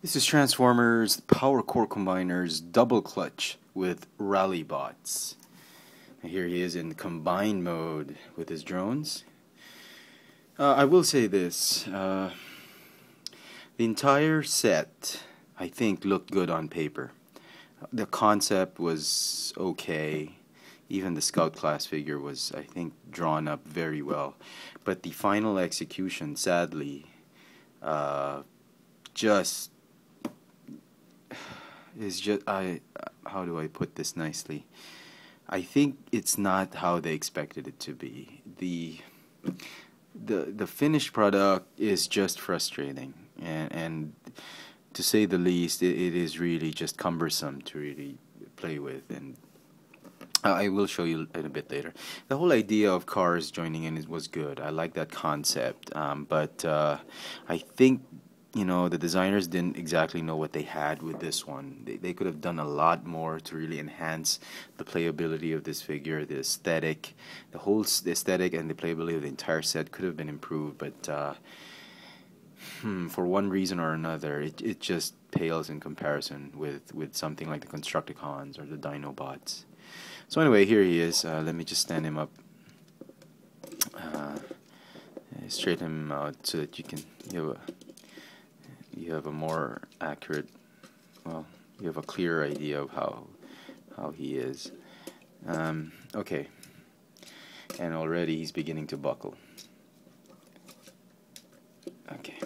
This is Transformers Power Core Combiners Double Clutch with Rallybots. And here he is in combined mode with his drones. I will say this, the entire set I think looked good on paper. The concept was okay. Even the Scout class figure was, I think, drawn up very well. But the final execution, sadly, just how do I put this nicely? I think it's not how they expected it to be. The finished product is just frustrating, and to say the least, it is really just cumbersome to really play with. And I will show you in a bit later. The whole idea of cars joining in was good. I like that concept, but I think, you know, the designers didn't exactly know what they had with this one. They could have done a lot more to really enhance the playability of this figure, the aesthetic. The whole aesthetic and the playability of the entire set could have been improved, but for one reason or another, it just pales in comparison with something like the Constructicons or the Dinobots. So anyway, here he is. Let me just stand him up, straighten him out so that you have a more accurate, well, you have a clearer idea of how he is. Okay, and already he's beginning to buckle. Okay,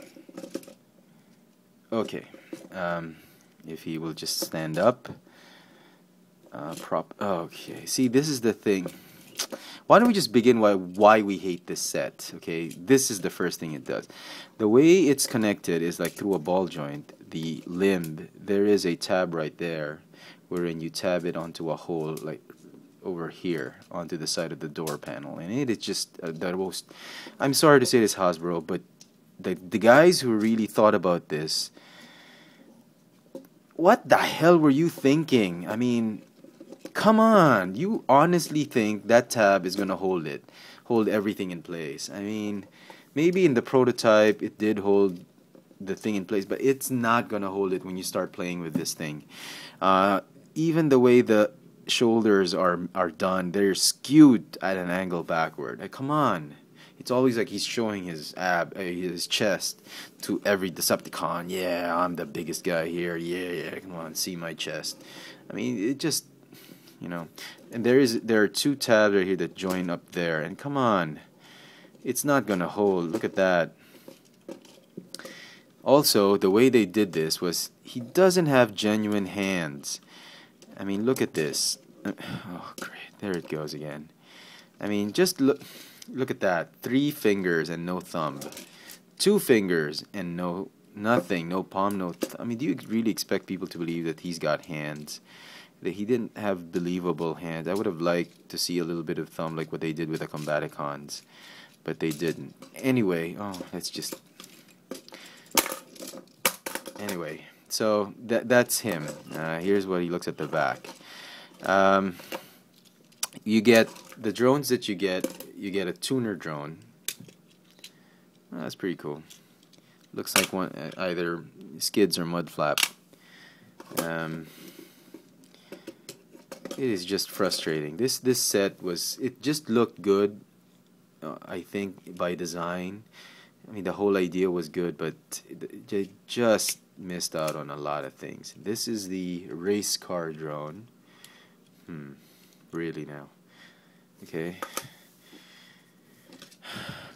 if he will just stand up. Okay, see, this is the thing. Why don't we just begin why we hate this set? Okay, this is the first thing it does. The way it's connected is like through a ball joint. The limb, there is a tab right there, wherein you tab it onto a hole like over here onto the side of the door panel, and it is just the most. I'm sorry to say this, Hasbro, but the guys who really thought about this, what the hell were you thinking? I mean, come on, you honestly think that tab is gonna hold everything in place? I mean, maybe in the prototype it did hold the thing in place, but it's not gonna hold it when you start playing with this thing. Even the way the shoulders are done, they're skewed at an angle backward. Like, come on. It's always like he's showing his his chest to every Decepticon. Yeah, I'm the biggest guy here. Yeah, come on, see my chest. I mean, it just, you know. And there are two tabs right here that join up there. And come on, it's not gonna hold. Look at that. Also, the way they did this was he doesn't have genuine hands. I mean, look at this. Oh, great. There it goes again. I mean, just look at that. 3 fingers and no thumb. 2 fingers and nothing. No palm, no I mean, do you really expect people to believe that he's got hands? That he didn't have believable hands? I would have liked to see a little bit of thumb like what they did with the Combaticons, but they didn't. Anyway, let's just... Anyway, so that's him. Here's what he looks at the back. You get the drones that you get a tuner drone. Oh, that's pretty cool. Looks like one either skids or mud flap. It is just frustrating. This set it just looked good. I think by design. I mean, the whole idea was good, but they just missed out on a lot of things. This is the race car drone. Really now? Okay.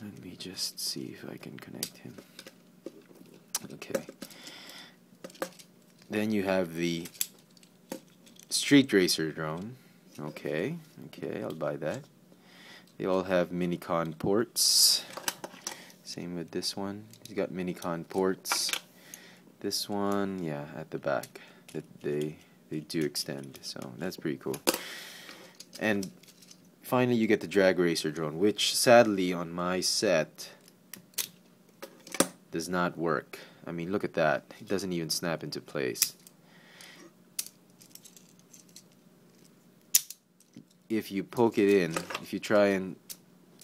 Let me just see if I can connect him. Okay. Then you have the street racer drone. Okay, I'll buy that. They all have Minicon ports. Same with this one. He's got Minicon ports. This one, yeah, at the back. They do extend, so that's pretty cool. And finally, you get the drag racer drone, which sadly on my set does not work. I mean, look at that. It doesn't even snap into place. If you poke it in, if you try and...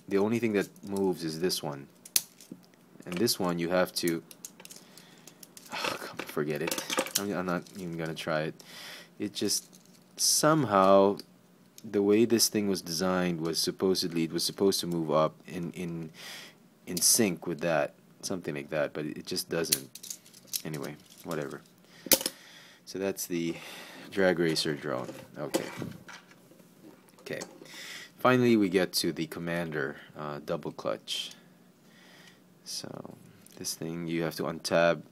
The only thing that moves is this one. And this one you have to... Oh, come on. forget it. I'm not even gonna try it. It just somehow the way this thing was designed was supposedly it was supposed to move up in sync with that, something like that, but it just doesn't. Anyway, whatever. So that's the drag racer drone. Okay. Finally, we get to the commander double clutch. So this thing you have to untab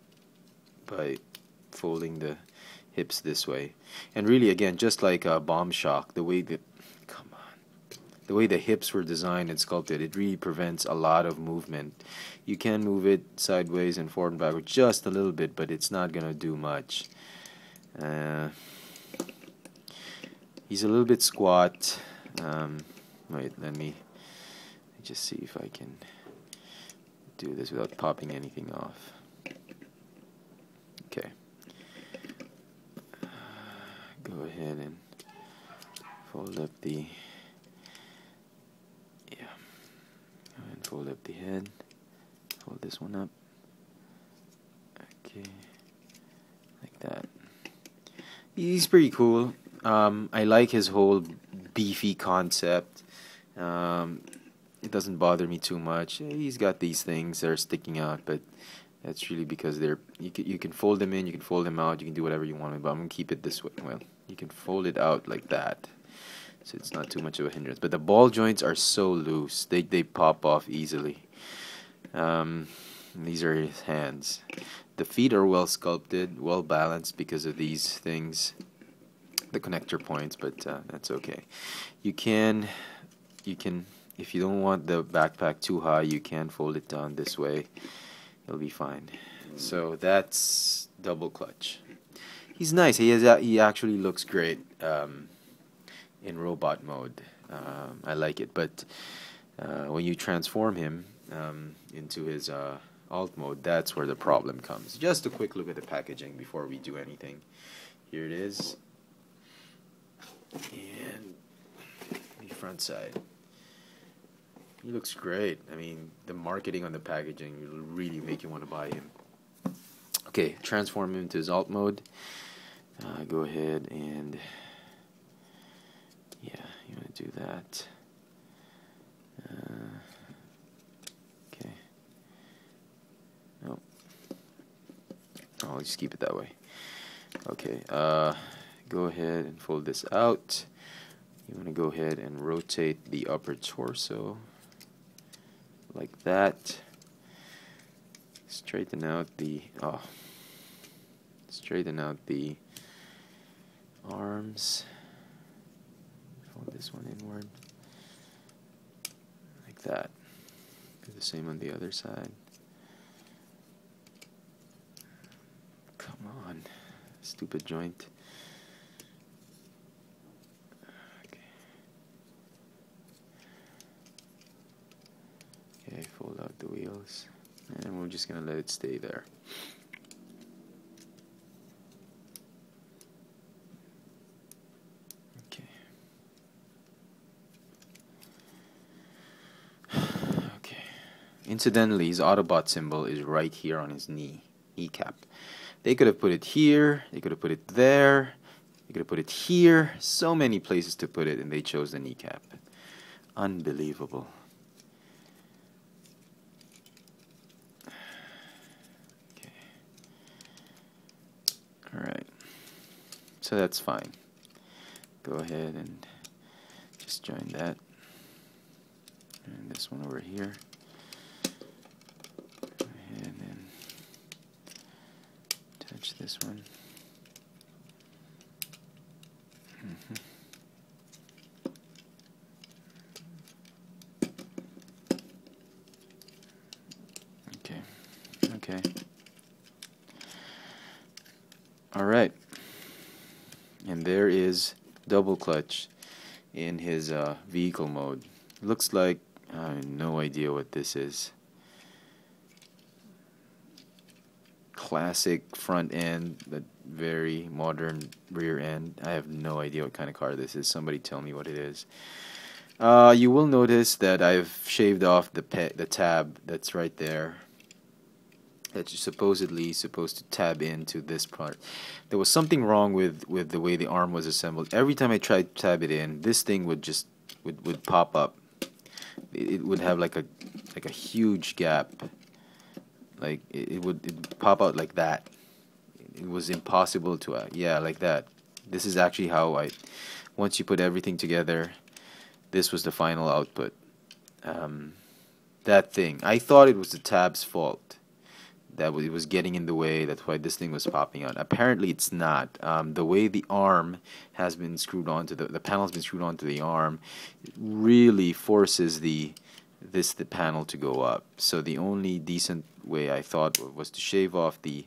by folding the hips this way, and really again just like a bomb shock, the way the hips were designed and sculpted, it really prevents a lot of movement. You can move it sideways and forward and backward just a little bit, but it's not gonna do much. He's a little bit squat. Wait, let me just see if I can do this without popping anything off. Okay. Go ahead and fold up the fold up the head. Fold this one up. Okay, like that. He's pretty cool. I like his whole beefy concept. It doesn't bother me too much. He's got these things that are sticking out, but that's really because you can fold them in, you can fold them out, you can do whatever you want. But I'm gonna keep it this way. Well, you can fold it out like that, so it's not too much of a hindrance. But the ball joints are so loose; they pop off easily. These are his hands. The feet are well sculpted, well balanced because of these things, the connector points. But that's okay. You can, if you don't want the backpack too high, you can fold it down this way. It'll be fine. So that's double clutch. He's nice. He actually looks great in robot mode. I like it. But when you transform him into his alt mode, that's where the problem comes. Just a quick look at the packaging before we do anything. Here it is. And the front side. He looks great. I mean, the marketing on the packaging will really make you want to buy him. Okay, transform him into his alt mode. Go ahead and you want to do that. Okay. Nope. I'll just keep it that way. Okay. Go ahead and fold this out. You want to go ahead and rotate the upper torso like that. Straighten out the arms. Fold this one inward like that. Do the same on the other side. Come on, stupid joint. Okay, fold out the wheels, and we're just gonna let it stay there. Okay. Okay. Incidentally, his Autobot symbol is right here on his kneecap. They could have put it here, they could have put it there, they could have put it here. So many places to put it, and they chose the kneecap. Unbelievable. Alright, so that's fine. Go ahead and just join that. And this one over here. Go ahead and touch this one. Okay. Alright, and there is double clutch in his vehicle mode. Looks like, I have no idea what this is. Classic front end, but very modern rear end. I have no idea what kind of car this is. Somebody tell me what it is. You will notice that I've shaved off the tab that's right there. that you're supposedly supposed to tab into this part. There was something wrong with the way the arm was assembled. Every time I tried to tab it in, this thing would just would pop up. It would have like a huge gap. Like it would pop out like that. It was impossible to yeah, like that. This is actually how once you put everything together, this was the final output. That thing, I thought it was the tab's fault, that it was getting in the way. That's why this thing was popping out. Apparently it's not. The way the arm has been screwed onto the panel's been screwed onto the arm, it really forces the panel to go up. So the only decent way, I thought, was to shave off the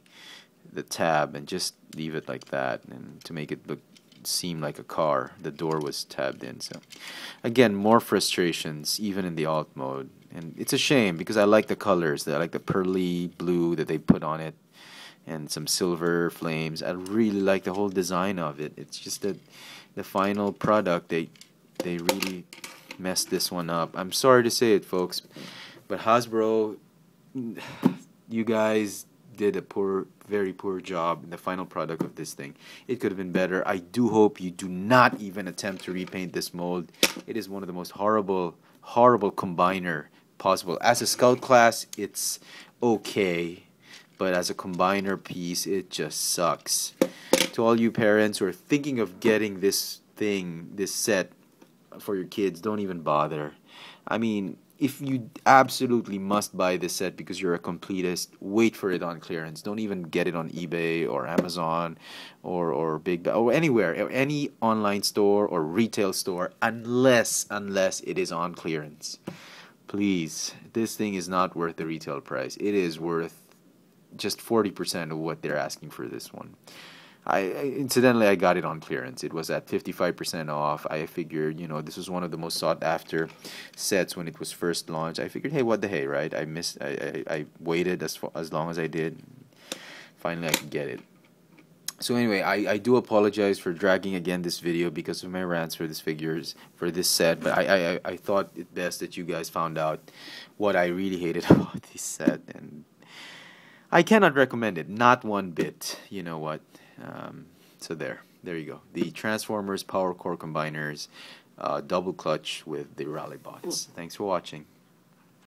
tab and just leave it like that, and to make it seem like a car. The door was tabbed in. So again, more frustrations even in the alt mode. And it's a shame because I like the colors. I like the pearly blue that they put on it, and some silver flames. I really like the whole design of it. It's just that the final product, they really messed this one up. I'm sorry to say it, folks, but Hasbro, you guys did a very poor job in the final product of this thing. It could have been better. I do hope you do not even attempt to repaint this mold. It is one of the most horrible combiner possible. As a scout class, it's okay, but as a combiner piece, it just sucks. To all you parents who are thinking of getting this set for your kids, don't even bother. I mean, if you absolutely must buy this set because you're a completist, wait for it on clearance. Don't even get it on eBay or Amazon or Big or anywhere, or any online store or retail store, unless it is on clearance. Please, this thing is not worth the retail price. It is worth just 40% of what they're asking for this one. Incidentally, I got it on clearance. It was at 55% off. I figured, this was one of the most sought after sets when it was first launched. I figured, hey, what the hey, right? I waited as long as I did. Finally, I could get it. So anyway, I do apologize for dragging again this video because of my rants for this set, but I thought it best that you guys found out what I really hated about this set, and I cannot recommend it, not one bit. You know what? So there you go. The Transformers Power Core Combiners, double clutch with the Rallybots. Thanks for watching.